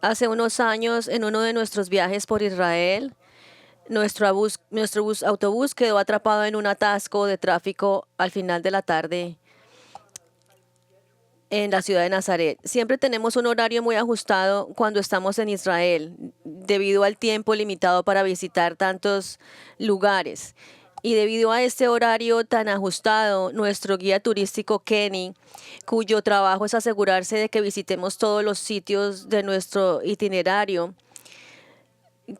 Hace unos años, en uno de nuestros viajes por Israel, autobús quedó atrapado en un atasco de tráfico al final de la tarde en la ciudad de Nazaret. Siempre tenemos un horario muy ajustado cuando estamos en Israel, debido al tiempo limitado para visitar tantos lugares. Y debido a este horario tan ajustado, nuestro guía turístico Kenny, cuyo trabajo es asegurarse de que visitemos todos los sitios de nuestro itinerario,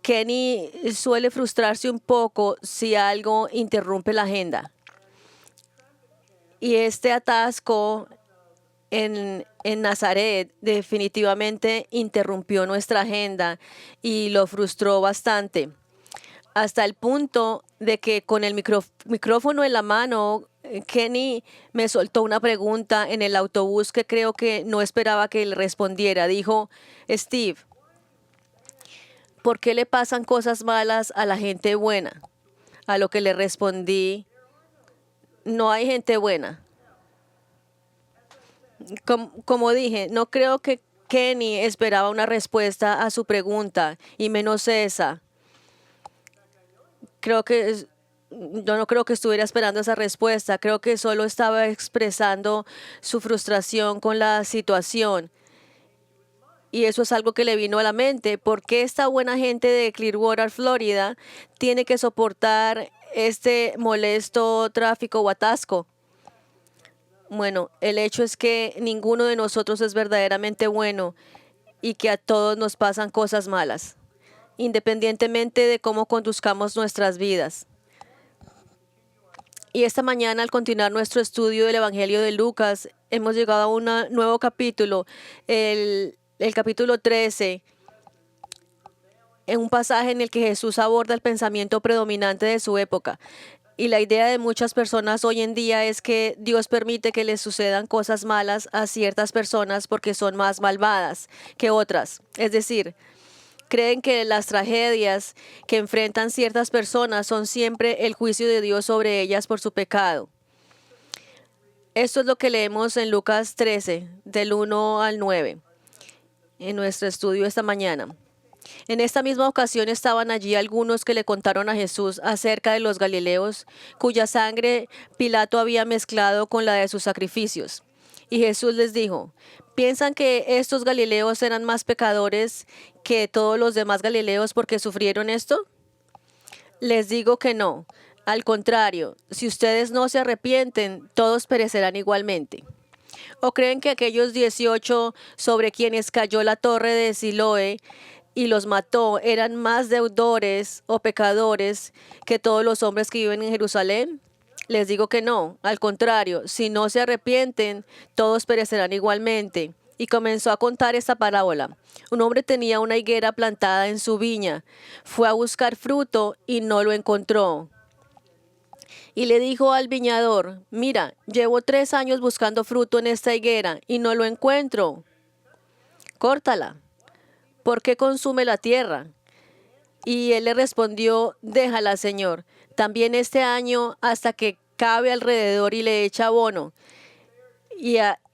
Kenny suele frustrarse un poco si algo interrumpe la agenda. Y este atasco en Nazaret definitivamente interrumpió nuestra agenda y lo frustró bastante, hasta el punto de que con el micrófono en la mano, Kenny me soltó una pregunta en el autobús que creo que no esperaba que él respondiera. Dijo: Steve, ¿por qué le pasan cosas malas a la gente buena? A lo que le respondí: no hay gente buena. Como dije, no creo que Kenny esperaba una respuesta a su pregunta, y menos esa. Yo no creo que estuviera esperando esa respuesta. Creo que solo estaba expresando su frustración con la situación. Y eso es algo que le vino a la mente. ¿Por qué esta buena gente de Clearwater, Florida, tiene que soportar este molesto tráfico o atasco? Bueno, el hecho es que ninguno de nosotros es verdaderamente bueno y que a todos nos pasan cosas malas, independientemente de cómo conduzcamos nuestras vidas. Y esta mañana, al continuar nuestro estudio del Evangelio de Lucas, hemos llegado a un nuevo capítulo, el capítulo 13, en un pasaje en el que Jesús aborda el pensamiento predominante de su época. Y la idea de muchas personas hoy en día es que Dios permite que les sucedan cosas malas a ciertas personas porque son más malvadas que otras. Es decir, creen que las tragedias que enfrentan ciertas personas son siempre el juicio de Dios sobre ellas por su pecado. Esto es lo que leemos en Lucas 13, del 1 al 9, en nuestro estudio esta mañana. En esta misma ocasión estaban allí algunos que le contaron a Jesús acerca de los galileos, cuya sangre Pilato había mezclado con la de sus sacrificios. Y Jesús les dijo: ¿piensan que estos galileos eran más pecadores que todos los demás galileos porque sufrieron esto? Les digo que no. Al contrario, si ustedes no se arrepienten, todos perecerán igualmente. ¿O creen que aquellos 18 sobre quienes cayó la torre de Siloé y los mató eran más deudores o pecadores que todos los hombres que viven en Jerusalén? Les digo que no. Al contrario, si no se arrepienten, todos perecerán igualmente. Y comenzó a contar esta parábola. Un hombre tenía una higuera plantada en su viña. Fue a buscar fruto y no lo encontró. Y le dijo al viñador: mira, llevo 3 años buscando fruto en esta higuera y no lo encuentro. Córtala. ¿Por qué consume la tierra? Y él le respondió: déjala, Señor, también este año hasta que cabe alrededor y le echa abono.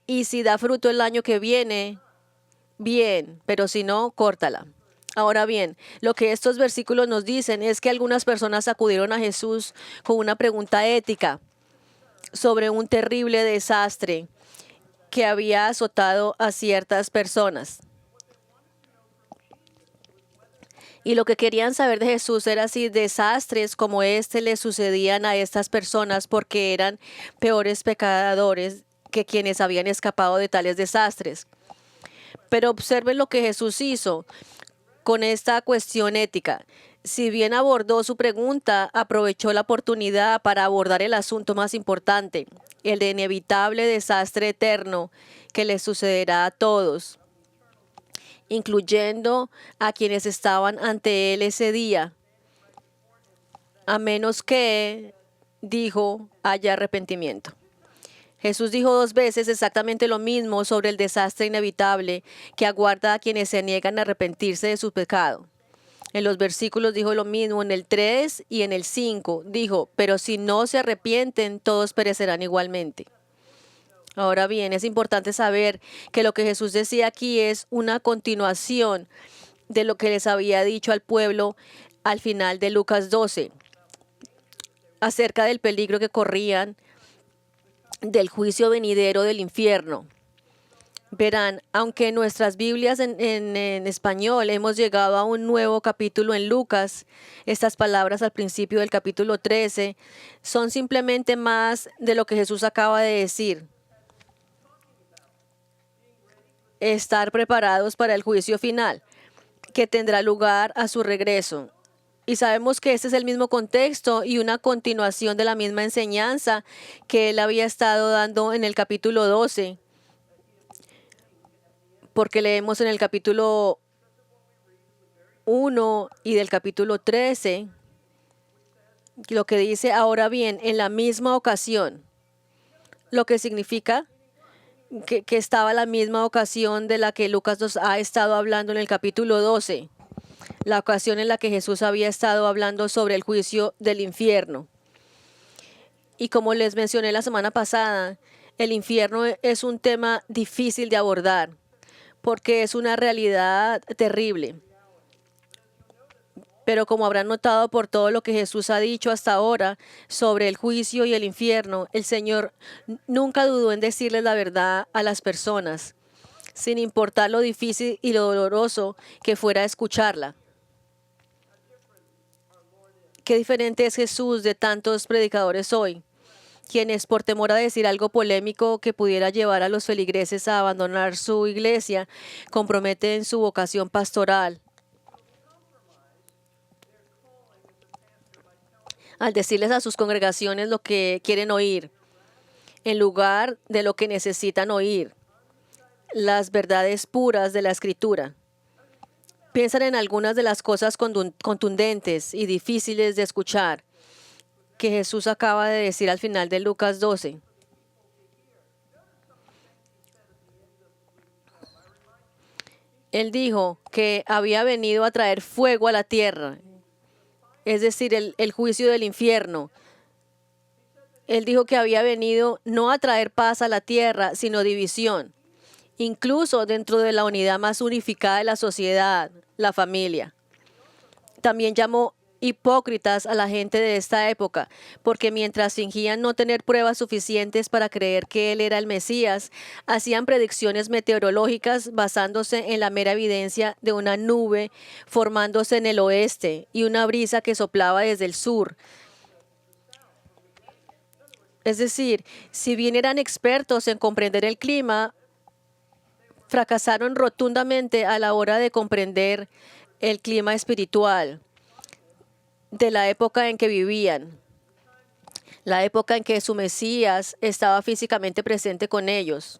Y si da fruto el año que viene, bien, pero si no, córtala. Ahora bien, lo que estos versículos nos dicen es que algunas personas acudieron a Jesús con una pregunta ética sobre un terrible desastre que había azotado a ciertas personas. Y lo que querían saber de Jesús era si desastres como este le sucedían a estas personas porque eran peores pecadores que quienes habían escapado de tales desastres. Pero observen lo que Jesús hizo con esta cuestión ética. Si bien abordó su pregunta, aprovechó la oportunidad para abordar el asunto más importante, el de inevitable desastre eterno que les sucederá a todos, incluyendo a quienes estaban ante él ese día, a menos que, dijo, haya arrepentimiento. Jesús dijo 2 veces exactamente lo mismo sobre el desastre inevitable que aguarda a quienes se niegan a arrepentirse de su pecado. En los versículos dijo lo mismo, en el 3 y en el 5 dijo, pero si no se arrepienten, todos perecerán igualmente. Ahora bien, es importante saber que lo que Jesús decía aquí es una continuación de lo que les había dicho al pueblo al final de Lucas 12, acerca del peligro que corrían del juicio venidero del infierno. Verán, aunque en nuestras Biblias en español hemos llegado a un nuevo capítulo en Lucas, estas palabras al principio del capítulo 13 son simplemente más de lo que Jesús acaba de decir. Estar preparados para el juicio final, que tendrá lugar a su regreso. Y sabemos que este es el mismo contexto y una continuación de la misma enseñanza que él había estado dando en el capítulo 12, porque leemos en el capítulo 1 y del capítulo 13 lo que dice, ahora bien, en la misma ocasión, lo que significa que estaba la misma ocasión de la que Lucas nos ha estado hablando en el capítulo 12, la ocasión en la que Jesús había estado hablando sobre el juicio del infierno. Y como les mencioné la semana pasada, el infierno es un tema difícil de abordar porque es una realidad terrible. Pero como habrán notado por todo lo que Jesús ha dicho hasta ahora sobre el juicio y el infierno, el Señor nunca dudó en decirles la verdad a las personas, sin importar lo difícil y lo doloroso que fuera escucharla. Qué diferente es Jesús de tantos predicadores hoy, quienes por temor a decir algo polémico que pudiera llevar a los feligreses a abandonar su iglesia, comprometen su vocación pastoral al decirles a sus congregaciones lo que quieren oír, en lugar de lo que necesitan oír, las verdades puras de la Escritura. Piensan en algunas de las cosas contundentes y difíciles de escuchar que Jesús acaba de decir al final de Lucas 12. Él dijo que había venido a traer fuego a la tierra, es decir, el juicio del infierno. Él dijo que había venido no a traer paz a la tierra, sino división, incluso dentro de la unidad más unificada de la sociedad, la familia. También llamó hipócritas a la gente de esta época, porque mientras fingían no tener pruebas suficientes para creer que él era el Mesías, hacían predicciones meteorológicas basándose en la mera evidencia de una nube formándose en el oeste y una brisa que soplaba desde el sur. Es decir, si bien eran expertos en comprender el clima, fracasaron rotundamente a la hora de comprender el clima espiritual de la época en que vivían, la época en que su Mesías estaba físicamente presente con ellos,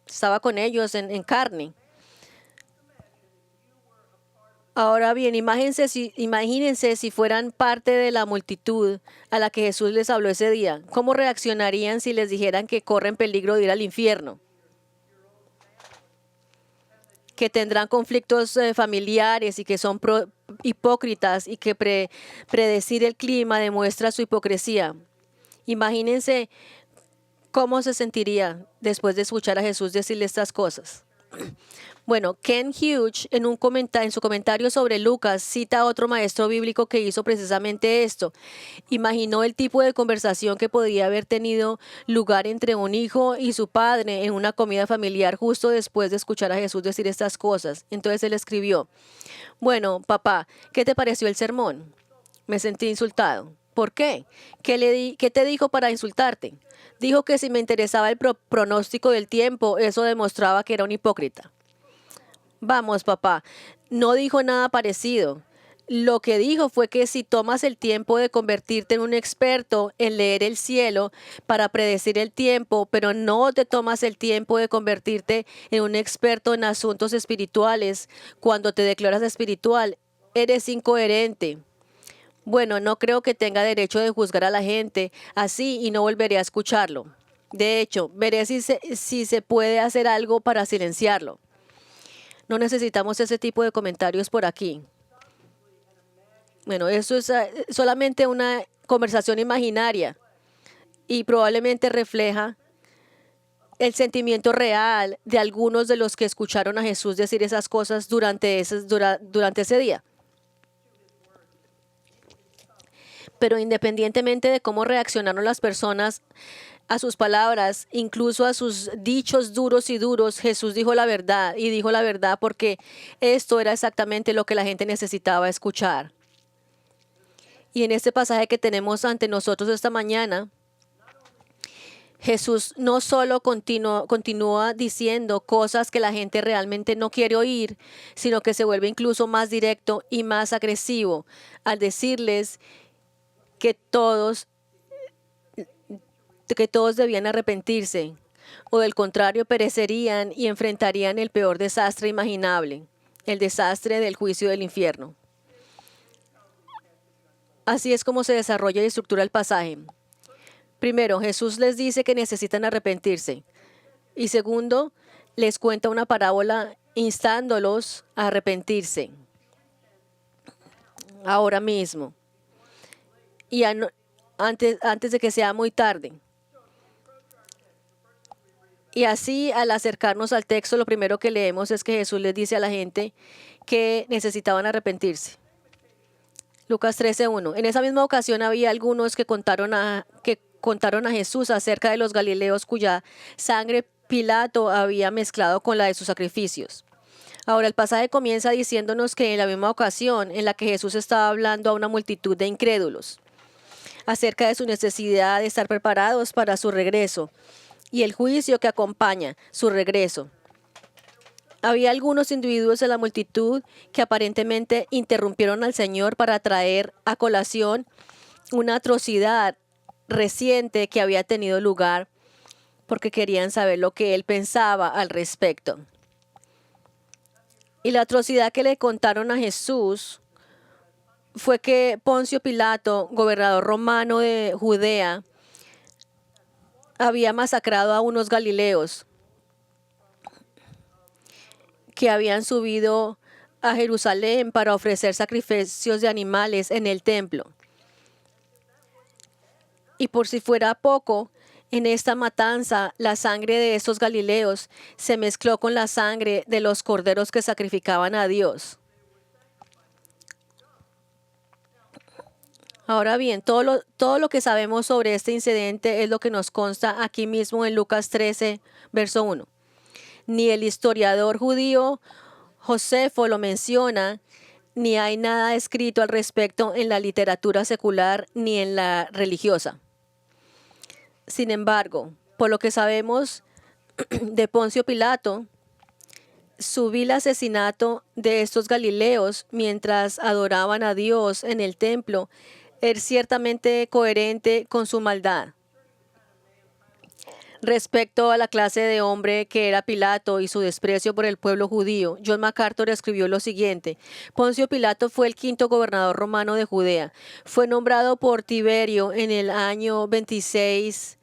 estaba con ellos en carne. Ahora bien, imagínense si fueran parte de la multitud a la que Jesús les habló ese día. ¿Cómo reaccionarían si les dijeran que corren peligro de ir al infierno? Que tendrán conflictos familiares y que son hipócritas y que predecir el clima demuestra su hipocresía. Imagínense cómo se sentiría después de escuchar a Jesús decirle estas cosas. Bueno, Ken Hughes en su comentario sobre Lucas cita a otro maestro bíblico que hizo precisamente esto. Imaginó el tipo de conversación que podía haber tenido lugar entre un hijo y su padre en una comida familiar justo después de escuchar a Jesús decir estas cosas. Entonces él escribió, bueno, papá, ¿qué te pareció el sermón? Me sentí insultado. ¿Por qué? ¿Qué te dijo para insultarte? Dijo que si me interesaba el pronóstico del tiempo, eso demostraba que era un hipócrita. Vamos, papá, no dijo nada parecido. Lo que dijo fue que si tomas el tiempo de convertirte en un experto en leer el cielo para predecir el tiempo, pero no te tomas el tiempo de convertirte en un experto en asuntos espirituales cuando te declaras espiritual, eres incoherente. Bueno, no creo que tenga derecho de juzgar a la gente así y no volveré a escucharlo. De hecho, veré si se puede hacer algo para silenciarlo. No necesitamos ese tipo de comentarios por aquí. Bueno, eso es solamente una conversación imaginaria y probablemente refleja el sentimiento real de algunos de los que escucharon a Jesús decir esas cosas durante ese día. Pero independientemente de cómo reaccionaron las personas a sus palabras, incluso a sus dichos duros y duros, Jesús dijo la verdad y dijo la verdad porque esto era exactamente lo que la gente necesitaba escuchar. Y en este pasaje que tenemos ante nosotros esta mañana, Jesús no solo continúa diciendo cosas que la gente realmente no quiere oír, sino que se vuelve incluso más directo y más agresivo al decirles que todos debían arrepentirse, o del contrario perecerían y enfrentarían el peor desastre imaginable, el desastre del juicio del infierno. Así es como se desarrolla y estructura el pasaje. Primero, Jesús les dice que necesitan arrepentirse. Y segundo, les cuenta una parábola instándolos a arrepentirse ahora mismo y antes de que sea muy tarde. Y así, al acercarnos al texto, lo primero que leemos es que Jesús les dice a la gente que necesitaban arrepentirse. Lucas 13:1. En esa misma ocasión había algunos que contaron a Jesús acerca de los galileos cuya sangre Pilato había mezclado con la de sus sacrificios. Ahora el pasaje comienza diciéndonos que en la misma ocasión en la que Jesús estaba hablando a una multitud de incrédulos acerca de su necesidad de estar preparados para su regreso y el juicio que acompaña su regreso. Había algunos individuos de la multitud que aparentemente interrumpieron al Señor para traer a colación una atrocidad reciente que había tenido lugar porque querían saber lo que él pensaba al respecto. Y la atrocidad que le contaron a Jesús fue que Poncio Pilato, gobernador romano de Judea, había masacrado a unos galileos que habían subido a Jerusalén para ofrecer sacrificios de animales en el templo. Y por si fuera poco, en esta matanza, la sangre de estos galileos se mezcló con la sangre de los corderos que sacrificaban a Dios. Ahora bien, todo lo que sabemos sobre este incidente es lo que nos consta aquí mismo en Lucas 13, verso 1. Ni el historiador judío Josefo lo menciona, ni hay nada escrito al respecto en la literatura secular ni en la religiosa. Sin embargo, por lo que sabemos de Poncio Pilato, su vil asesinato de estos galileos mientras adoraban a Dios en el templo es ciertamente coherente con su maldad. Respecto a la clase de hombre que era Pilato y su desprecio por el pueblo judío, John MacArthur escribió lo siguiente: Poncio Pilato fue el quinto gobernador romano de Judea. Fue nombrado por Tiberio en el año 26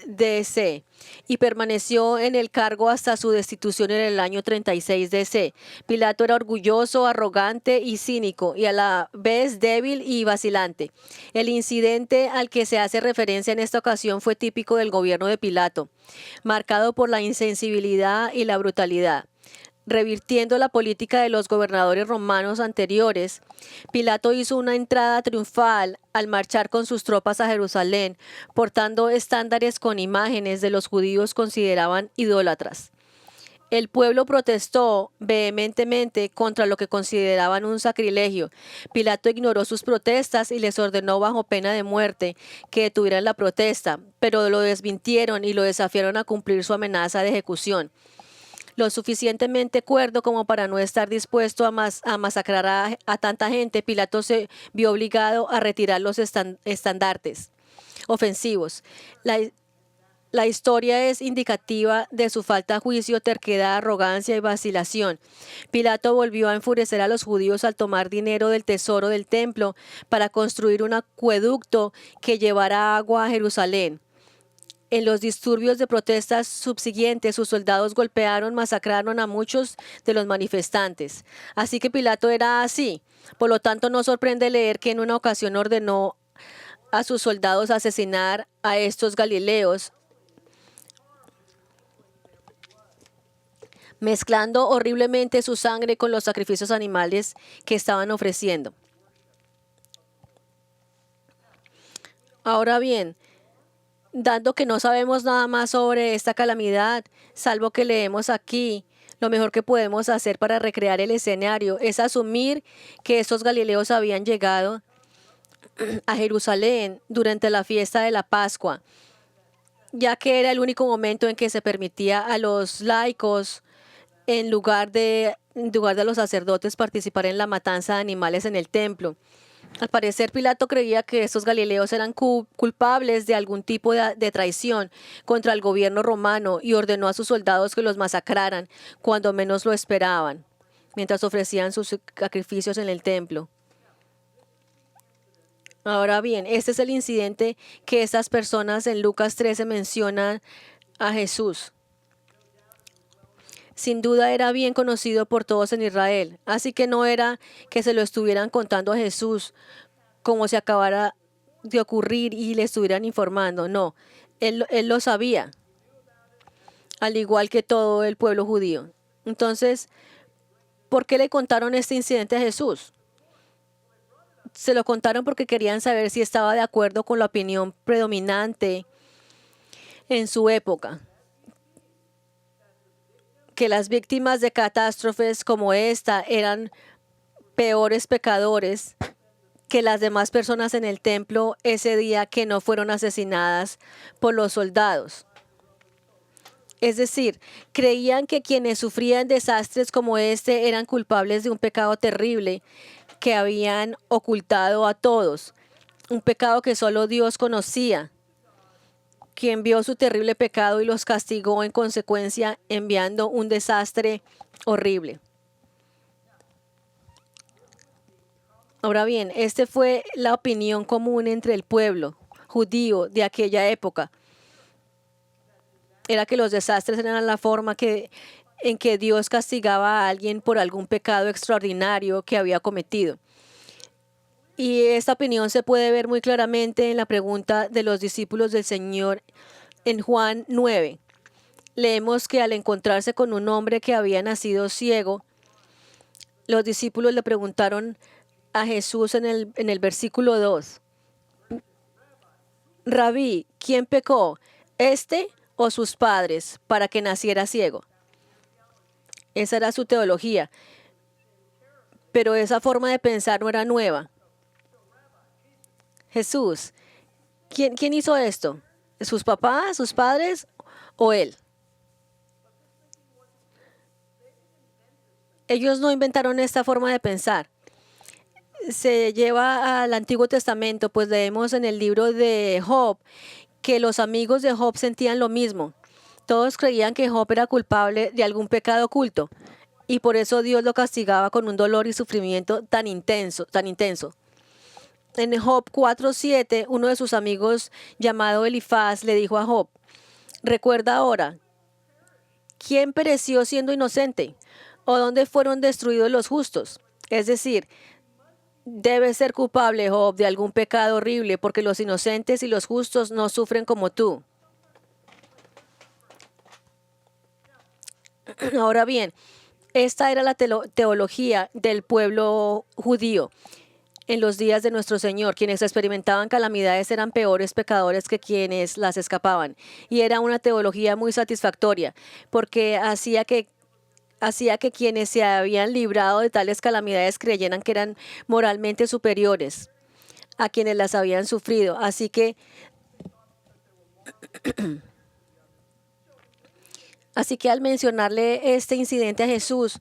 DC y permaneció en el cargo hasta su destitución en el año 36 DC. Pilato era orgulloso, arrogante y cínico y a la vez débil y vacilante. El incidente al que se hace referencia en esta ocasión fue típico del gobierno de Pilato, marcado por la insensibilidad y la brutalidad. Revirtiendo la política de los gobernadores romanos anteriores, Pilato hizo una entrada triunfal al marchar con sus tropas a Jerusalén, portando estándares con imágenes de los judíos consideraban idólatras. El pueblo protestó vehementemente contra lo que consideraban un sacrilegio. Pilato ignoró sus protestas y les ordenó bajo pena de muerte que detuvieran la protesta, pero lo desmintieron y lo desafiaron a cumplir su amenaza de ejecución. Lo suficientemente cuerdo como para no estar dispuesto a masacrar a tanta gente, Pilato se vio obligado a retirar los estandartes ofensivos. La historia es indicativa de su falta de juicio, terquedad, arrogancia y vacilación. Pilato volvió a enfurecer a los judíos al tomar dinero del tesoro del templo para construir un acueducto que llevara agua a Jerusalén. En los disturbios de protestas subsiguientes, sus soldados golpearon, masacraron a muchos de los manifestantes. Así que Pilato era así. Por lo tanto, no sorprende leer que en una ocasión ordenó a sus soldados asesinar a estos galileos, mezclando horriblemente su sangre con los sacrificios animales que estaban ofreciendo. Ahora bien, dado que no sabemos nada más sobre esta calamidad, salvo que leemos aquí, lo mejor que podemos hacer para recrear el escenario es asumir que estos galileos habían llegado a Jerusalén durante la fiesta de la Pascua, ya que era el único momento en que se permitía a los laicos, en lugar de los sacerdotes, participar en la matanza de animales en el templo. Al parecer, Pilato creía que estos galileos eran culpables de algún tipo de traición contra el gobierno romano y ordenó a sus soldados que los masacraran cuando menos lo esperaban, mientras ofrecían sus sacrificios en el templo. Ahora bien, este es el incidente que estas personas en Lucas 13 mencionan a Jesús. Sin duda era bien conocido por todos en Israel, así que no era que se lo estuvieran contando a Jesús como si acabara de ocurrir y le estuvieran informando. No, él lo sabía, al igual que todo el pueblo judío. Entonces, ¿por qué le contaron este incidente a Jesús? Se lo contaron porque querían saber si estaba de acuerdo con la opinión predominante en su época, que las víctimas de catástrofes como esta eran peores pecadores que las demás personas en el templo ese día que no fueron asesinadas por los soldados. Es decir, creían que quienes sufrían desastres como este eran culpables de un pecado terrible que habían ocultado a todos, un pecado que solo Dios conocía, quien vio su terrible pecado y los castigó en consecuencia, enviando un desastre horrible. Ahora bien, esta fue la opinión común entre el pueblo judío de aquella época. Era que los desastres eran la forma en que Dios castigaba a alguien por algún pecado extraordinario que había cometido. Y esta opinión se puede ver muy claramente en la pregunta de los discípulos del Señor en Juan 9. Leemos que al encontrarse con un hombre que había nacido ciego, los discípulos le preguntaron a Jesús en el versículo 2. Rabí, ¿quién pecó, este o sus padres, para que naciera ciego? Esa era su teología. Pero esa forma de pensar no era nueva. Jesús, ¿quién hizo esto? ¿Sus papás, sus padres o él? Ellos no inventaron esta forma de pensar. Se lleva al Antiguo Testamento, pues leemos en el libro de Job que los amigos de Job sentían lo mismo. Todos creían que Job era culpable de algún pecado oculto y por eso Dios lo castigaba con un dolor y sufrimiento tan intenso, tan intenso. En Job 4:7, uno de sus amigos llamado Elifaz le dijo a Job: recuerda ahora, ¿quién pereció siendo inocente? ¿O dónde fueron destruidos los justos? Es decir, debes ser culpable, Job, de algún pecado horrible, porque los inocentes y los justos no sufren como tú. Ahora bien, esta era la teología del pueblo judío. En los días de nuestro Señor, quienes experimentaban calamidades eran peores pecadores que quienes las escapaban. Y era una teología muy satisfactoria, porque hacía que quienes se habían librado de tales calamidades creyeran que eran moralmente superiores a quienes las habían sufrido. Así que al mencionarle este incidente a Jesús,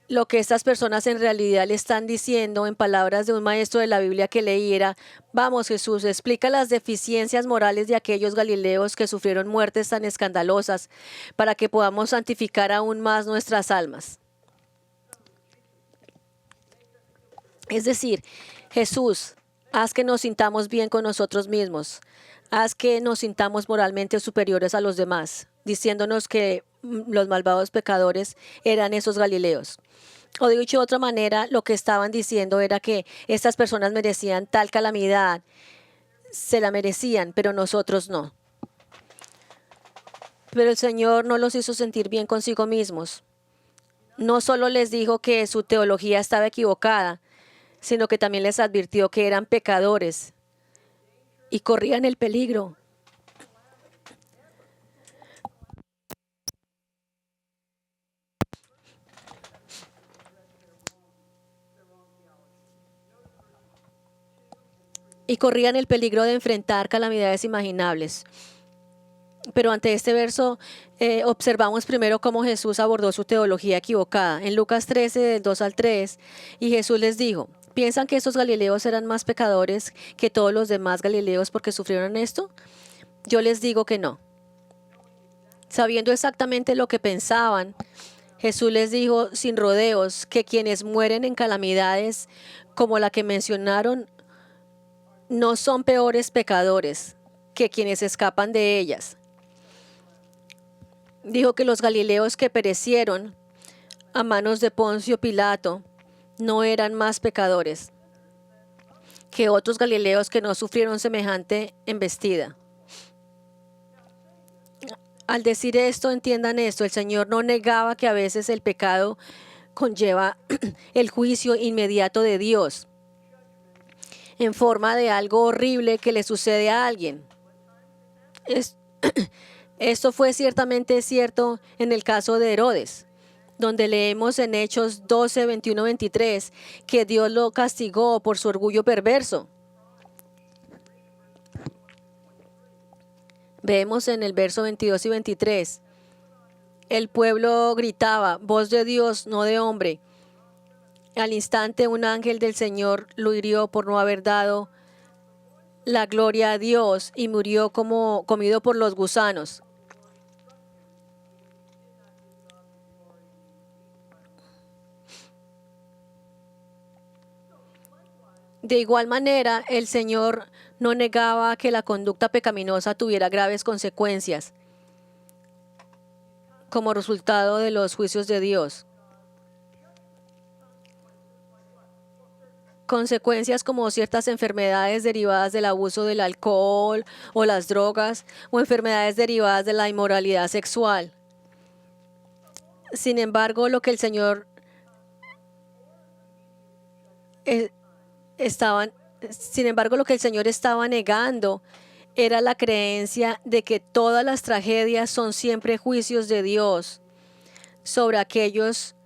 lo que estas personas en realidad le están diciendo, en palabras de un maestro de la Biblia que leí, era: vamos, Jesús, explica las deficiencias morales de aquellos galileos que sufrieron muertes tan escandalosas para que podamos santificar aún más nuestras almas. Es decir, Jesús, Haz que nos sintamos bien con nosotros mismos. Haz que nos sintamos moralmente superiores a los demás, diciéndonos que los malvados pecadores eran esos Galileos. O dicho de otra manera, lo que estaban diciendo era que estas personas merecían tal calamidad, se la merecían, pero nosotros no. Pero el Señor no los hizo sentir bien consigo mismos. No solo les dijo que su teología estaba equivocada, sino que también les advirtió que eran pecadores y corrían el peligro. Y corrían el peligro de enfrentar calamidades imaginables. Pero ante este verso observamos primero cómo Jesús abordó su teología equivocada. En Lucas 13, del 2 al 3, y Jesús les dijo, ¿piensan que estos Galileos eran más pecadores que todos los demás Galileos porque sufrieron esto? Yo les digo que no. Sabiendo exactamente lo que pensaban, Jesús les dijo sin rodeos que quienes mueren en calamidades como la que mencionaron no son peores pecadores que quienes escapan de ellas. Dijo que los Galileos que perecieron a manos de Poncio Pilato no eran más pecadores que otros Galileos que no sufrieron semejante embestida. Al decir esto, entiendan esto, el Señor no negaba que a veces el pecado conlleva el juicio inmediato de Dios en forma de algo horrible que le sucede a alguien. Esto fue ciertamente cierto en el caso de Herodes, donde leemos en Hechos 12, 21, 23, que Dios lo castigó por su orgullo perverso. Vemos en el verso 22 y 23, el pueblo gritaba, voz de Dios, no de hombre. Al instante un ángel del Señor lo hirió por no haber dado la gloria a Dios y murió como comido por los gusanos. De igual manera, el Señor no negaba que la conducta pecaminosa tuviera graves consecuencias como resultado de los juicios de Dios. Consecuencias como ciertas enfermedades derivadas del abuso del alcohol o las drogas o enfermedades derivadas de la inmoralidad sexual. Sin embargo, lo que el Señor estaba negando era la creencia de que todas las tragedias son siempre juicios de Dios sobre aquellos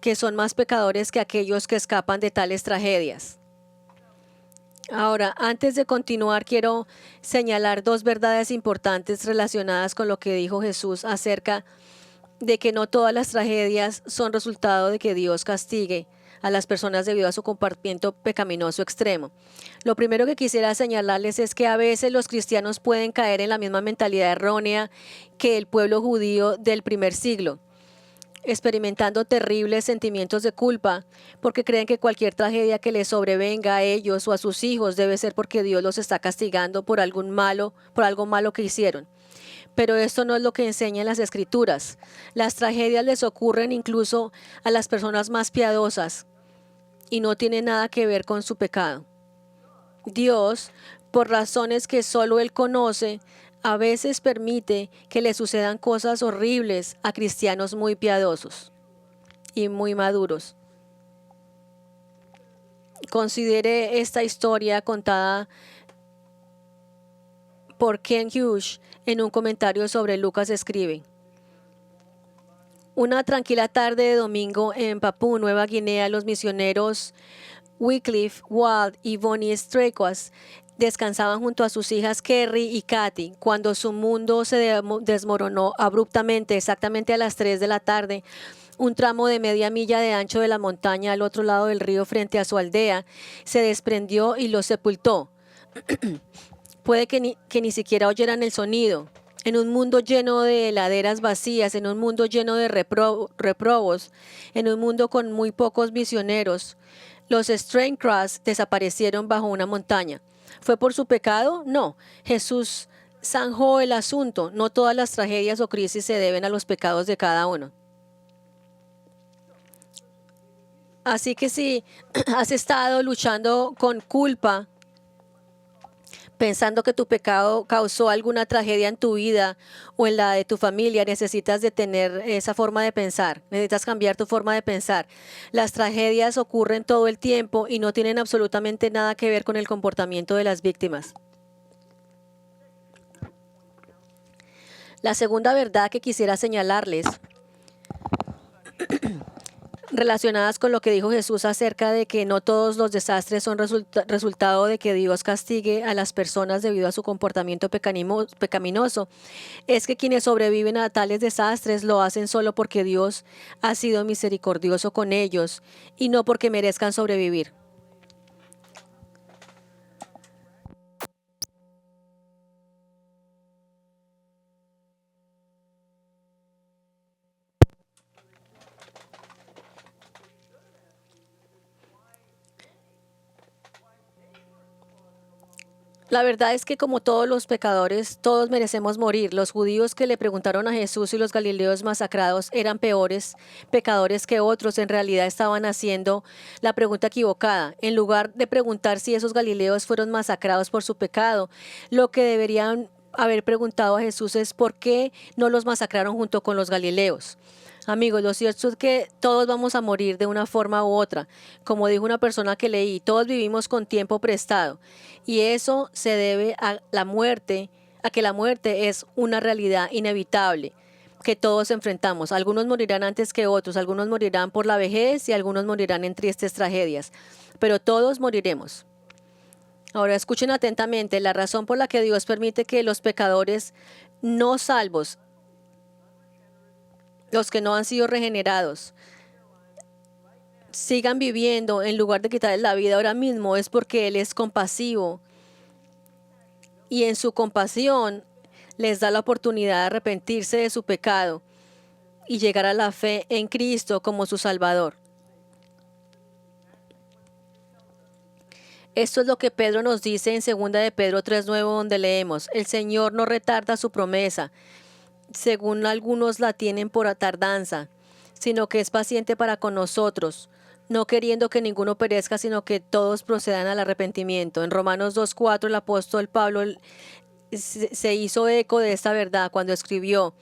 que son más pecadores que aquellos que escapan de tales tragedias. Ahora, antes de continuar, quiero señalar dos verdades importantes relacionadas con lo que dijo Jesús acerca de que no todas las tragedias son resultado de que Dios castigue a las personas debido a su comportamiento pecaminoso extremo. Lo primero que quisiera señalarles es que a veces los cristianos pueden caer en la misma mentalidad errónea que el pueblo judío del primer siglo, experimentando terribles sentimientos de culpa porque creen que cualquier tragedia que les sobrevenga a ellos o a sus hijos debe ser porque Dios los está castigando por algo malo que hicieron. Pero esto no es lo que enseñan las Escrituras. Las tragedias les ocurren incluso a las personas más piadosas y no tienen nada que ver con su pecado. Dios, por razones que solo Él conoce, a veces permite que le sucedan cosas horribles a cristianos muy piadosos y muy maduros. Considere esta historia contada por Ken Hughes en un comentario sobre Lucas. Escribe: una tranquila tarde de domingo en Papúa Nueva Guinea, los misioneros Wycliffe Wald y Bonnie Streckwas descansaban junto a sus hijas Kerry y Kathy cuando su mundo se desmoronó abruptamente exactamente a las 3 de la tarde. Un tramo de media milla de ancho de la montaña al otro lado del río frente a su aldea se desprendió y los sepultó. Puede que ni siquiera oyeran el sonido. En un mundo lleno de laderas vacías, en un mundo lleno de reprobos, en un mundo con muy pocos misioneros, Los Straincross desaparecieron bajo una montaña. ¿Fue por su pecado? No. Jesús zanjó el asunto. No todas las tragedias o crisis se deben a los pecados de cada uno. Así que si has estado luchando con culpa, pensando que tu pecado causó alguna tragedia en tu vida o en la de tu familia, necesitas de tener esa forma de pensar, necesitas cambiar tu forma de pensar. Las tragedias ocurren todo el tiempo y no tienen absolutamente nada que ver con el comportamiento de las víctimas. La segunda verdad que quisiera señalarles, relacionadas con lo que dijo Jesús acerca de que no todos los desastres son resultado de que Dios castigue a las personas debido a su comportamiento pecaminoso, es que quienes sobreviven a tales desastres lo hacen solo porque Dios ha sido misericordioso con ellos y no porque merezcan sobrevivir. La verdad es que como todos los pecadores, todos merecemos morir. Los judíos que le preguntaron a Jesús si los galileos masacrados eran peores pecadores que otros, en realidad estaban haciendo la pregunta equivocada. En lugar de preguntar si esos galileos fueron masacrados por su pecado, lo que deberían haber preguntado a Jesús es por qué no los masacraron junto con los galileos. Amigos, lo cierto es que todos vamos a morir de una forma u otra. Como dijo una persona que leí, todos vivimos con tiempo prestado. Y eso se debe a la muerte, a que la muerte es una realidad inevitable que todos enfrentamos. Algunos morirán antes que otros, algunos morirán por la vejez y algunos morirán en tristes tragedias. Pero todos moriremos. Ahora escuchen atentamente la razón por la que Dios permite que los pecadores no salvos, los que no han sido regenerados, sigan viviendo en lugar de quitarles la vida ahora mismo es porque Él es compasivo y en su compasión les da la oportunidad de arrepentirse de su pecado y llegar a la fe en Cristo como su Salvador. Esto es lo que Pedro nos dice en 2 de Pedro 3:9, donde leemos: el Señor no retarda su promesa, según algunos la tienen por tardanza, sino que es paciente para con nosotros, no queriendo que ninguno perezca, sino que todos procedan al arrepentimiento. En Romanos 2:4 el apóstol Pablo se hizo eco de esta verdad cuando escribió: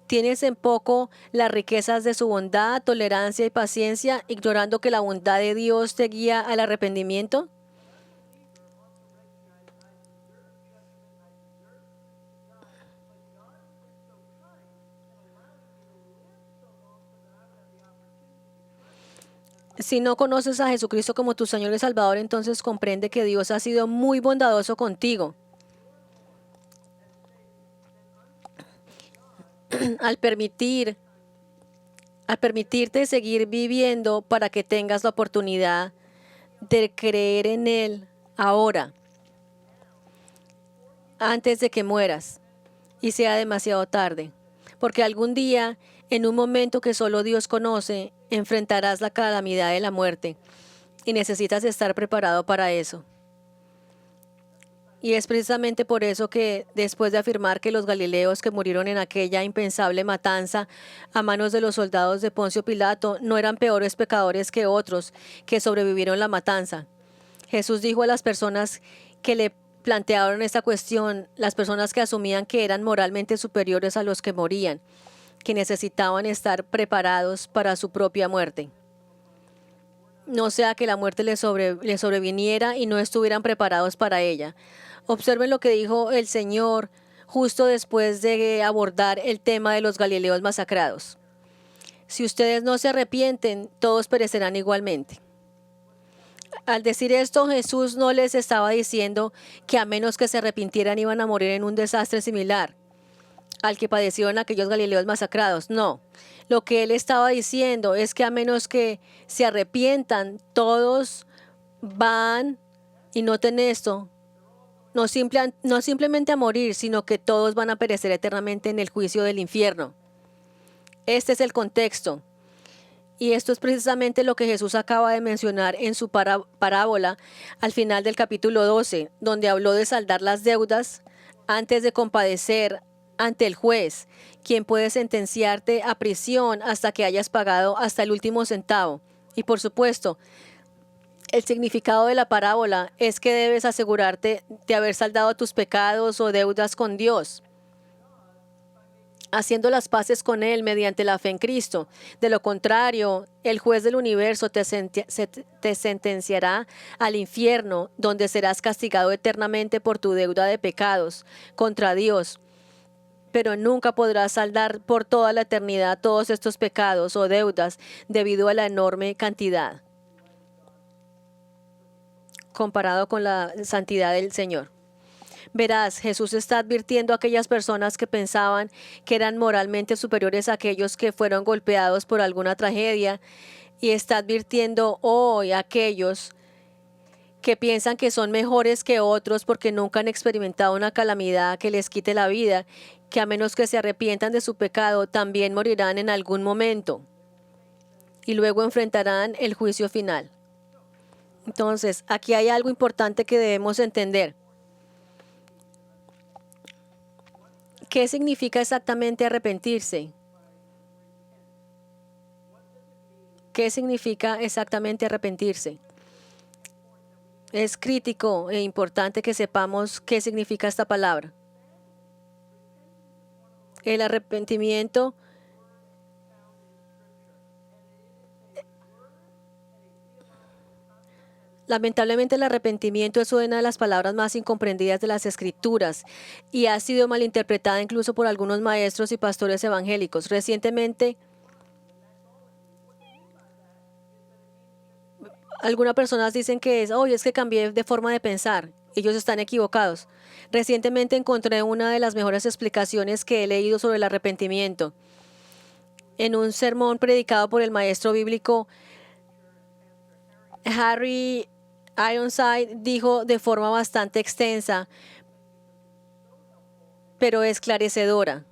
¿tienes en poco las riquezas de su bondad, tolerancia y paciencia, ignorando que la bondad de Dios te guía al arrepentimiento? Si no conoces a Jesucristo como tu Señor y Salvador, entonces comprende que Dios ha sido muy bondadoso contigo al permitir, al permitirte seguir viviendo para que tengas la oportunidad de creer en Él ahora, antes de que mueras y sea demasiado tarde. Porque algún día, en un momento que solo Dios conoce, enfrentarás la calamidad de la muerte y necesitas estar preparado para eso. Y es precisamente por eso que, después de afirmar que los galileos que murieron en aquella impensable matanza a manos de los soldados de Poncio Pilato no eran peores pecadores que otros que sobrevivieron la matanza, Jesús dijo a las personas que le plantearon esta cuestión, las personas que asumían que eran moralmente superiores a los que morían, que necesitaban estar preparados para su propia muerte. No sea que la muerte les sobreviniera y no estuvieran preparados para ella. Observen lo que dijo el Señor justo después de abordar el tema de los galileos masacrados. Si ustedes no se arrepienten, todos perecerán igualmente. Al decir esto, Jesús no les estaba diciendo que a menos que se arrepintieran iban a morir en un desastre similar al que padecieron aquellos galileos masacrados. No, lo que él estaba diciendo es que a menos que se arrepientan, todos van, y noten esto, no simplemente a morir, sino que todos van a perecer eternamente en el juicio del infierno. Este es el contexto. Y esto es precisamente lo que Jesús acaba de mencionar en su parábola al final del capítulo 12, donde habló de saldar las deudas antes de compadecer ante el juez, quien puede sentenciarte a prisión hasta que hayas pagado hasta el último centavo. Y por supuesto, el significado de la parábola es que debes asegurarte de haber saldado tus pecados o deudas con Dios, haciendo las paces con Él mediante la fe en Cristo. De lo contrario, el juez del universo te sentenciará al infierno, donde serás castigado eternamente por tu deuda de pecados contra Dios. Pero nunca podrás saldar por toda la eternidad todos estos pecados o deudas debido a la enorme cantidad, comparado con la santidad del Señor. Verás, Jesús está advirtiendo a aquellas personas que pensaban que eran moralmente superiores a aquellos que fueron golpeados por alguna tragedia, y está advirtiendo hoy a aquellos que piensan que son mejores que otros porque nunca han experimentado una calamidad que les quite la vida, que a menos que se arrepientan de su pecado, también morirán en algún momento y luego enfrentarán el juicio final. Entonces, aquí hay algo importante que debemos entender. ¿Qué significa exactamente arrepentirse? ¿Qué significa exactamente arrepentirse? Es crítico e importante que sepamos qué significa esta palabra. El arrepentimiento Lamentablemente, el arrepentimiento es una de las palabras más incomprendidas de las Escrituras y ha sido malinterpretada incluso por algunos maestros y pastores evangélicos. Recientemente, algunas personas dicen que es que cambié de forma de pensar. Ellos están equivocados. Recientemente encontré una de las mejores explicaciones que he leído sobre el arrepentimiento. En un sermón predicado por el maestro bíblico Harry Ironside, dijo de forma bastante extensa, pero esclarecedora.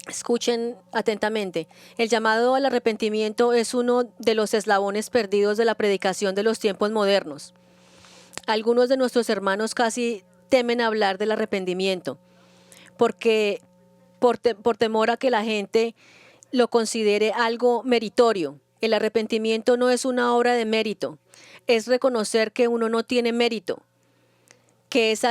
Escuchen atentamente. El llamado al arrepentimiento es uno de los eslabones perdidos de la predicación de los tiempos modernos. Algunos de nuestros hermanos casi temen hablar del arrepentimiento, porque por temor a que la gente lo considere algo meritorio. El arrepentimiento no es una obra de mérito, es reconocer que uno no tiene mérito, que es que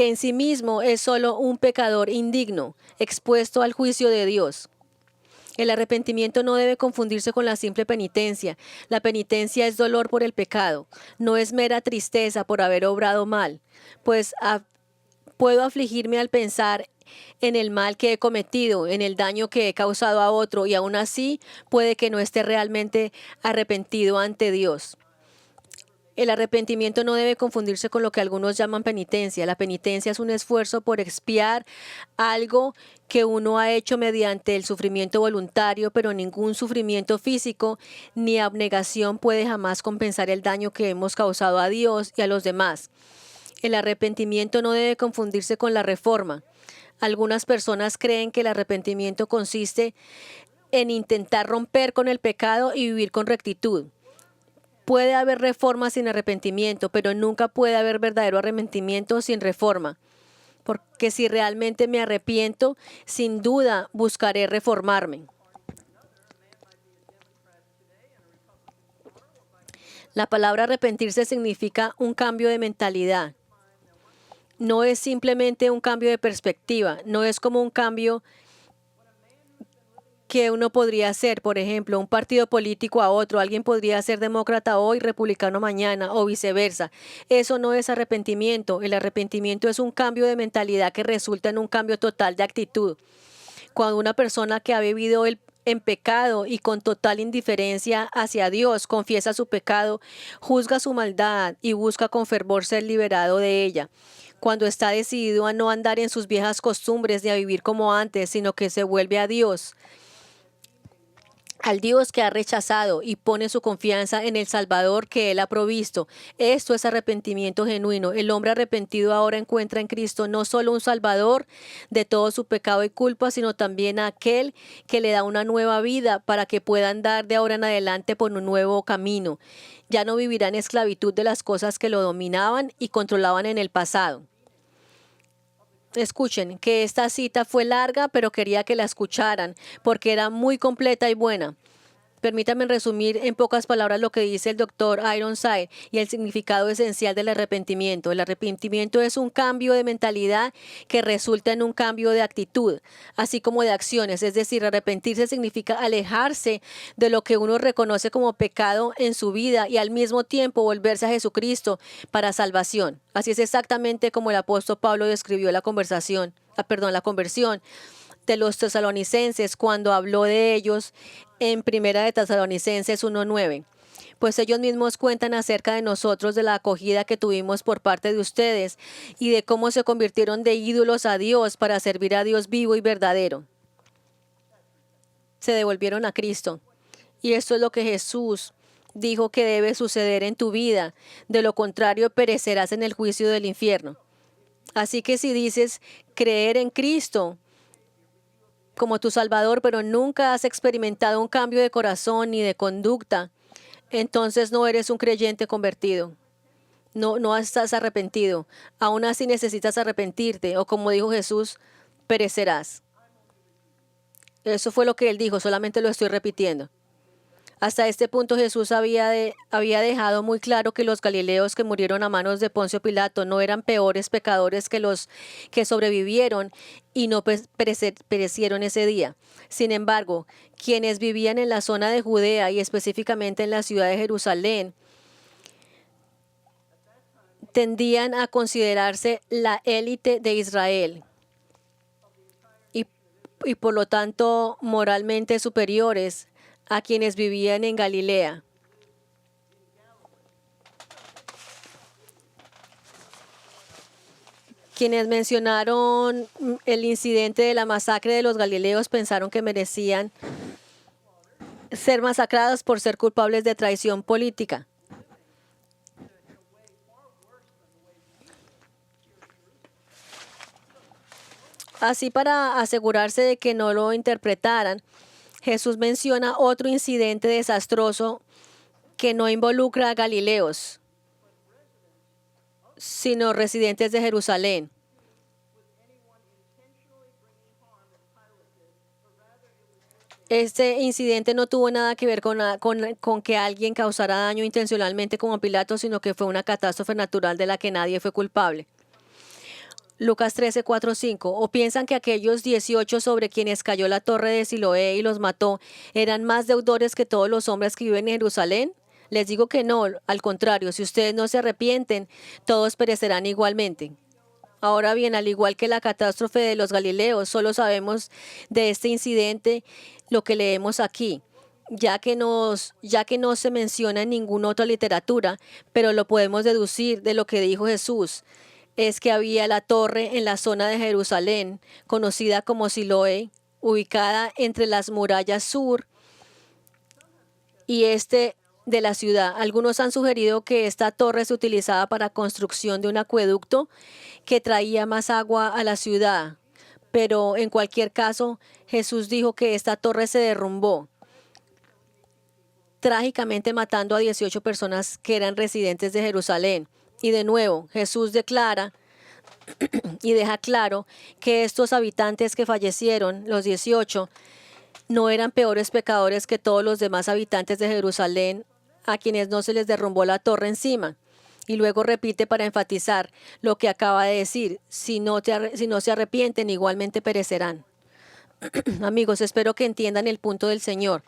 en sí mismo es solo un pecador indigno, expuesto al juicio de Dios. El arrepentimiento no debe confundirse con la simple penitencia. La penitencia es dolor por el pecado, no es mera tristeza por haber obrado mal, pues puedo afligirme al pensar en el mal que he cometido, en el daño que he causado a otro, y aún así puede que no esté realmente arrepentido ante Dios. El arrepentimiento no debe confundirse con lo que algunos llaman penitencia. La penitencia es un esfuerzo por expiar algo que uno ha hecho mediante el sufrimiento voluntario, pero ningún sufrimiento físico ni abnegación puede jamás compensar el daño que hemos causado a Dios y a los demás. El arrepentimiento no debe confundirse con la reforma. Algunas personas creen que el arrepentimiento consiste en intentar romper con el pecado y vivir con rectitud. Puede haber reforma sin arrepentimiento, pero nunca puede haber verdadero arrepentimiento sin reforma. Porque si realmente me arrepiento, sin duda buscaré reformarme. La palabra arrepentirse significa un cambio de mentalidad. No es simplemente un cambio de perspectiva, no es como un cambio que uno podría hacer, por ejemplo, un partido político a otro. Alguien podría ser demócrata hoy, republicano mañana o viceversa. Eso no es arrepentimiento. El arrepentimiento es un cambio de mentalidad que resulta en un cambio total de actitud. Cuando una persona que ha vivido en pecado y con total indiferencia hacia Dios confiesa su pecado, juzga su maldad y busca con fervor ser liberado de ella. Cuando está decidido a no andar en sus viejas costumbres ni a vivir como antes, sino que se vuelve a Dios, al Dios que ha rechazado y pone su confianza en el Salvador que Él ha provisto. Esto es arrepentimiento genuino. El hombre arrepentido ahora encuentra en Cristo no solo un Salvador de todo su pecado y culpa, sino también a aquel que le da una nueva vida para que pueda andar de ahora en adelante por un nuevo camino. Ya no vivirá en esclavitud de las cosas que lo dominaban y controlaban en el pasado. Escuchen, que esta cita fue larga, pero quería que la escucharan, porque era muy completa y buena. Permítanme resumir en pocas palabras lo que dice el doctor Ironside y el significado esencial del arrepentimiento. El arrepentimiento es un cambio de mentalidad que resulta en un cambio de actitud, así como de acciones. Es decir, arrepentirse significa alejarse de lo que uno reconoce como pecado en su vida y al mismo tiempo volverse a Jesucristo para salvación. Así es exactamente como el apóstol Pablo describió la conversión de los tesalonicenses cuando habló de ellos en Primera de Tesalonicenses 1:9. Pues ellos mismos cuentan acerca de nosotros, de la acogida que tuvimos por parte de ustedes y de cómo se convirtieron de ídolos a Dios para servir a Dios vivo y verdadero. Se devolvieron a Cristo. Y esto es lo que Jesús dijo que debe suceder en tu vida. De lo contrario, perecerás en el juicio del infierno. Así que si dices creer en Cristo como tu Salvador, pero nunca has experimentado un cambio de corazón ni de conducta, entonces no eres un creyente convertido. No estás arrepentido. Aún así necesitas arrepentirte, o como dijo Jesús, perecerás. Eso fue lo que él dijo, solamente lo estoy repitiendo. Hasta este punto Jesús había dejado muy claro que los galileos que murieron a manos de Poncio Pilato no eran peores pecadores que los que sobrevivieron y no perecieron ese día. Sin embargo, quienes vivían en la zona de Judea y específicamente en la ciudad de Jerusalén tendían a considerarse la élite de Israel y por lo tanto moralmente superiores a quienes vivían en Galilea. Quienes mencionaron el incidente de la masacre de los galileos pensaron que merecían ser masacrados por ser culpables de traición política. Así, para asegurarse de que no lo interpretaran, Jesús menciona otro incidente desastroso que no involucra a galileos, sino residentes de Jerusalén. Este incidente no tuvo nada que ver con que alguien causara daño intencionalmente como Pilato, sino que fue una catástrofe natural de la que nadie fue culpable. Lucas 13, 4, 5. ¿O piensan que aquellos 18 sobre quienes cayó la torre de Siloé y los mató eran más deudores que todos los hombres que viven en Jerusalén? Les digo que no, al contrario, si ustedes no se arrepienten, todos perecerán igualmente. Ahora bien, al igual que la catástrofe de los Galileos, solo sabemos de este incidente lo que leemos aquí, ya que no se menciona en ninguna otra literatura, pero lo podemos deducir de lo que dijo Jesús. Es que había la torre en la zona de Jerusalén, conocida como Siloé, ubicada entre las murallas sur y este de la ciudad. Algunos han sugerido que esta torre se utilizaba para construcción de un acueducto que traía más agua a la ciudad. Pero en cualquier caso, Jesús dijo que esta torre se derrumbó, trágicamente matando a 18 personas que eran residentes de Jerusalén. Y de nuevo, Jesús declara y deja claro que estos habitantes que fallecieron, los 18, no eran peores pecadores que todos los demás habitantes de Jerusalén a quienes no se les derrumbó la torre encima. Y luego repite para enfatizar lo que acaba de decir: si no se arrepienten, igualmente perecerán. Amigos, espero que entiendan el punto del Señor.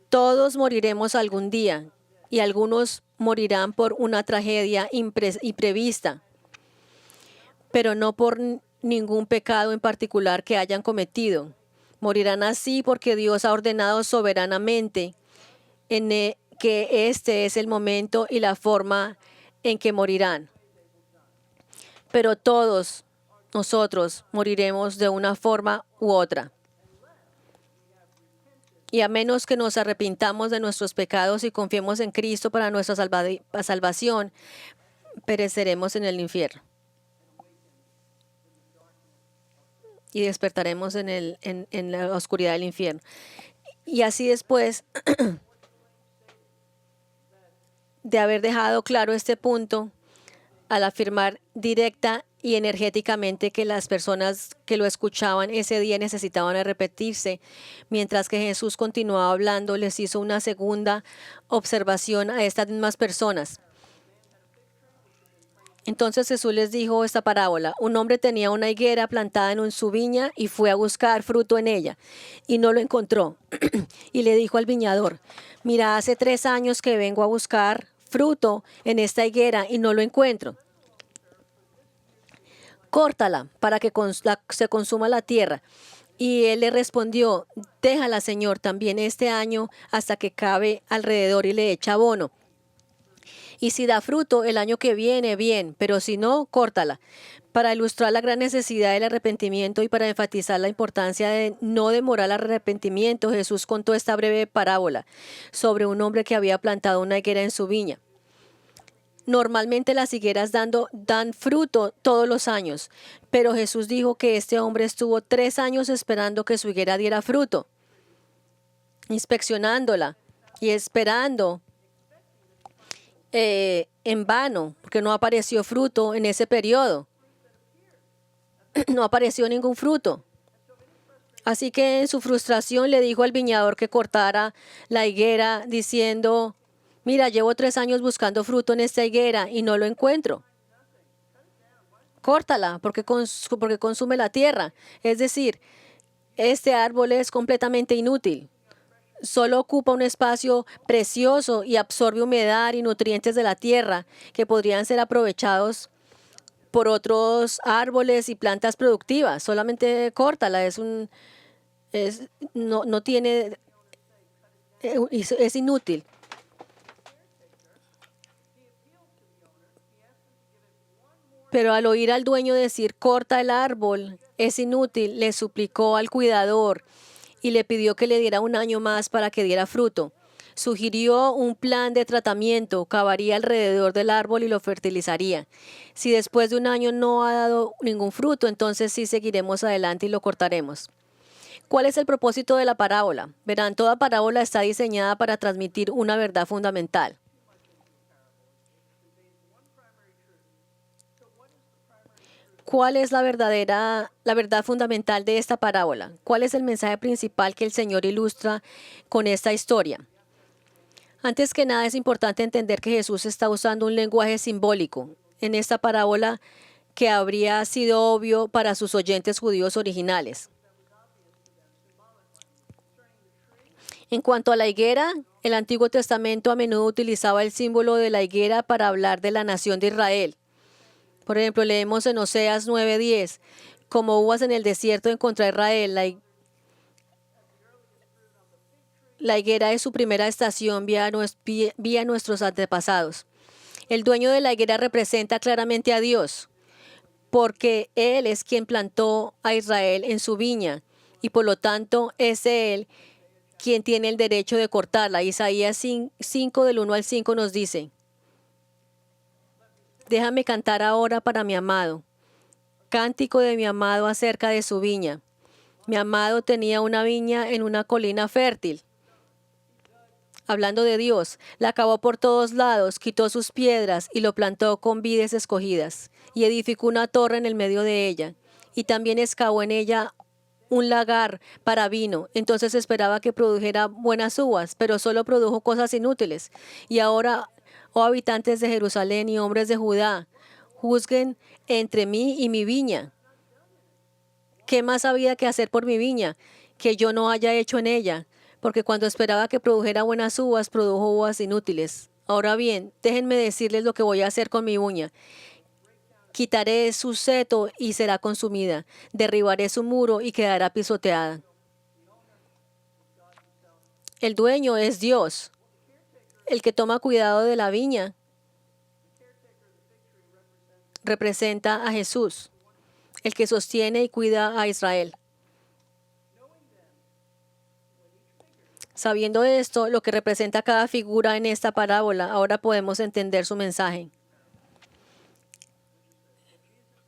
Todos moriremos algún día y algunos morirán por una tragedia imprevista, pero no por ningún pecado en particular que hayan cometido. Morirán así porque Dios ha ordenado soberanamente que este es el momento y la forma en que morirán. Pero todos nosotros moriremos de una forma u otra. Y a menos que nos arrepintamos de nuestros pecados y confiemos en Cristo para nuestra salvación, pereceremos en el infierno y despertaremos en la oscuridad del infierno. Y así después de haber dejado claro este punto, al afirmar directa y energéticamente que las personas que lo escuchaban ese día necesitaban arrepentirse, mientras que Jesús continuaba hablando, les hizo una segunda observación a estas mismas personas. Entonces Jesús les dijo esta parábola: un hombre tenía una higuera plantada en su viña y fue a buscar fruto en ella y no lo encontró. Y le dijo al viñador: mira, hace 3 años que vengo a buscar fruto en esta higuera y no lo encuentro. Córtala para que se consuma la tierra. Y él le respondió: déjala, Señor, también este año hasta que cabe alrededor y le echa abono. Y si da fruto el año que viene, bien, pero si no, córtala. Para ilustrar la gran necesidad del arrepentimiento y para enfatizar la importancia de no demorar el arrepentimiento, Jesús contó esta breve parábola sobre un hombre que había plantado una higuera en su viña. Normalmente las higueras dan fruto todos los años, pero Jesús dijo que este hombre estuvo 3 años esperando que su higuera diera fruto, inspeccionándola y esperando en vano, porque no apareció fruto en ese periodo. No apareció ningún fruto. Así que en su frustración le dijo al viñador que cortara la higuera, diciendo: mira, llevo 3 años buscando fruto en esta higuera y no lo encuentro. Córtala porque consume la tierra. Es decir, este árbol es completamente inútil. Solo ocupa un espacio precioso y absorbe humedad y nutrientes de la tierra que podrían ser aprovechados por otros árboles y plantas productivas. Solamente córtala. No tiene, es inútil. Pero al oír al dueño decir: corta el árbol, es inútil, le suplicó al cuidador y le pidió que le diera un año más para que diera fruto. Sugirió un plan de tratamiento, cavaría alrededor del árbol y lo fertilizaría. Si después de un año no ha dado ningún fruto, entonces sí seguiremos adelante y lo cortaremos. ¿Cuál es el propósito de la parábola? Verán, toda parábola está diseñada para transmitir una verdad fundamental. ¿Cuál es la verdad fundamental de esta parábola? ¿Cuál es el mensaje principal que el Señor ilustra con esta historia? Antes que nada, es importante entender que Jesús está usando un lenguaje simbólico en esta parábola que habría sido obvio para sus oyentes judíos originales. En cuanto a la higuera, el Antiguo Testamento a menudo utilizaba el símbolo de la higuera para hablar de la nación de Israel. Por ejemplo, leemos en Oseas 9:10: como uvas en el desierto encontró Israel, la higuera es su primera estación vía nuestros antepasados. El dueño de la higuera representa claramente a Dios, porque Él es quien plantó a Israel en su viña, y por lo tanto es Él quien tiene el derecho de cortarla. Isaías 5 del 1 al 5 nos dice: déjame cantar ahora para mi amado, cántico de mi amado acerca de su viña. Mi amado tenía una viña en una colina fértil. Hablando de Dios, la cavó por todos lados, quitó sus piedras y lo plantó con vides escogidas, y edificó una torre en el medio de ella, y también excavó en ella un lagar para vino. Entonces esperaba que produjera buenas uvas, pero solo produjo cosas inútiles. Y ahora, oh habitantes de Jerusalén y hombres de Judá, juzguen entre mí y mi viña. ¿Qué más había que hacer por mi viña que yo no haya hecho en ella? Porque cuando esperaba que produjera buenas uvas, produjo uvas inútiles. Ahora bien, déjenme decirles lo que voy a hacer con mi viña. Quitaré su seto y será consumida. Derribaré su muro y quedará pisoteada. El dueño es Dios, el que toma cuidado de la viña. Representa a Jesús, el que sostiene y cuida a Israel. Sabiendo esto, lo que representa cada figura en esta parábola, ahora podemos entender su mensaje.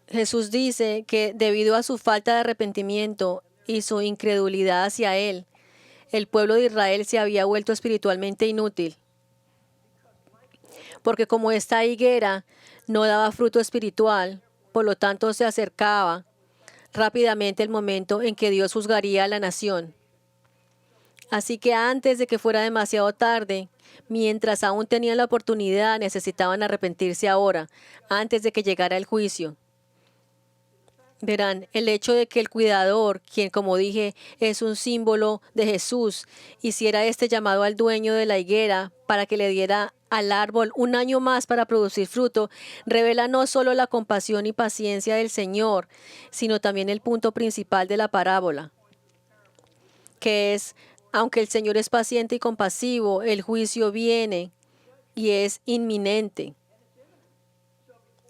Jesús dice que debido a su falta de arrepentimiento y su incredulidad hacia Él, el pueblo de Israel se había vuelto espiritualmente inútil. Porque como esta higuera no daba fruto espiritual, por lo tanto se acercaba rápidamente el momento en que Dios juzgaría a la nación. Así que antes de que fuera demasiado tarde, mientras aún tenían la oportunidad, necesitaban arrepentirse ahora, antes de que llegara el juicio. Verán, el hecho de que el cuidador, quien como dije es un símbolo de Jesús, hiciera este llamado al dueño de la higuera para que le diera al árbol un año más para producir fruto, revela no solo la compasión y paciencia del Señor, sino también el punto principal de la parábola, que es, aunque el Señor es paciente y compasivo, el juicio viene y es inminente.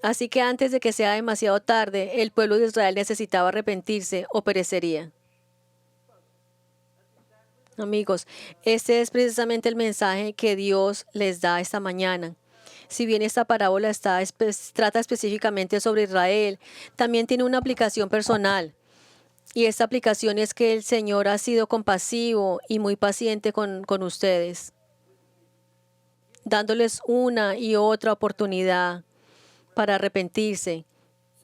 Así que antes de que sea demasiado tarde, el pueblo de Israel necesitaba arrepentirse o perecería. Amigos, este es precisamente el mensaje que Dios les da esta mañana. Si bien esta parábola trata específicamente sobre Israel, también tiene una aplicación personal. Y esta aplicación es que el Señor ha sido compasivo y muy paciente con ustedes, dándoles una y otra oportunidad para arrepentirse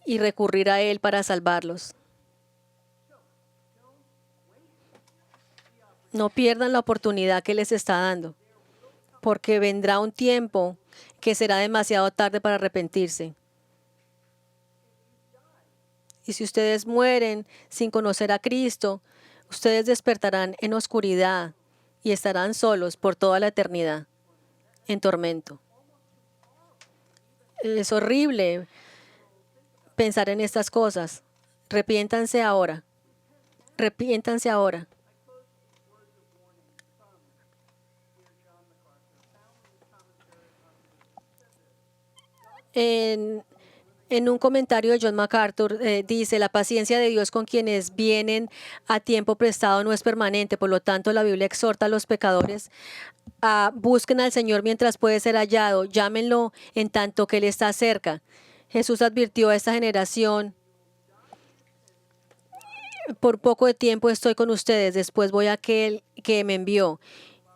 y recurrir a Él para salvarlos. No pierdan la oportunidad que les está dando, porque vendrá un tiempo que será demasiado tarde para arrepentirse. Y si ustedes mueren sin conocer a Cristo, ustedes despertarán en oscuridad y estarán solos por toda la eternidad, en tormento. Es horrible pensar en estas cosas. Arrepiéntanse ahora. Arrepiéntanse ahora. En, en un comentario de John MacArthur dice, la paciencia de Dios con quienes vienen a tiempo prestado no es permanente, por lo tanto la Biblia exhorta a los pecadores a busquen al Señor mientras puede ser hallado, llámenlo en tanto que Él está cerca. Jesús advirtió a esta generación, por poco de tiempo estoy con ustedes, después voy a aquel que me envió.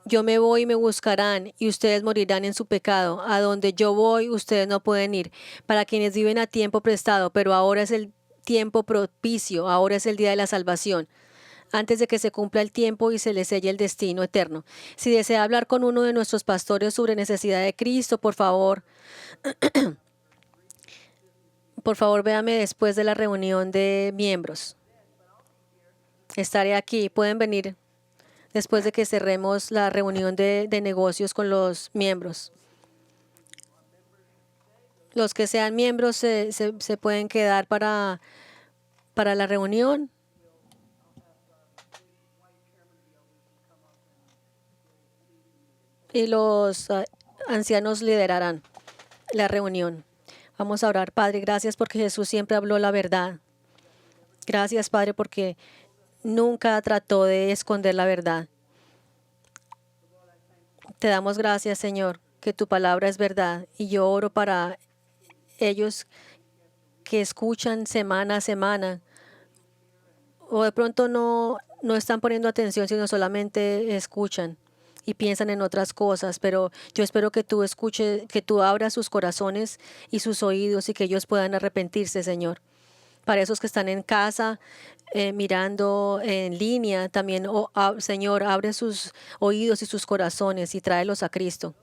Yo me voy y me buscarán, y ustedes morirán en su pecado. A donde yo voy, ustedes no pueden ir. Para quienes viven a tiempo prestado, pero ahora es el tiempo propicio, ahora es el día de la salvación, antes de que se cumpla el tiempo y se le selle el destino eterno. Si desea hablar con uno de nuestros pastores sobre necesidad de Cristo, por favor, véame después de la reunión de miembros. Estaré aquí. Pueden venir después de que cerremos la reunión de negocios con los miembros. Los que sean miembros se pueden quedar para la reunión. Y los ancianos liderarán la reunión. Vamos a orar. Padre, gracias porque Jesús siempre habló la verdad. Gracias, Padre, porque nunca trató de esconder la verdad. Te damos gracias, Señor, que tu palabra es verdad. Y yo oro para ellos que escuchan semana a semana, o de pronto no están poniendo atención, sino solamente escuchan y piensan en otras cosas, pero yo espero que tú escuches, que tú abras sus corazones y sus oídos y que ellos puedan arrepentirse, Señor. Para esos que están en casa, mirando en línea, también, Señor, abre sus oídos y sus corazones y tráelos a Cristo.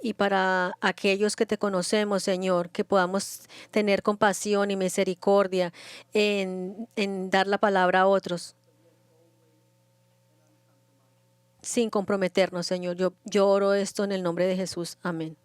Y para aquellos que te conocemos, Señor, que podamos tener compasión y misericordia en dar la palabra a otros, sin comprometernos, Señor. Yo oro esto en el nombre de Jesús. Amén.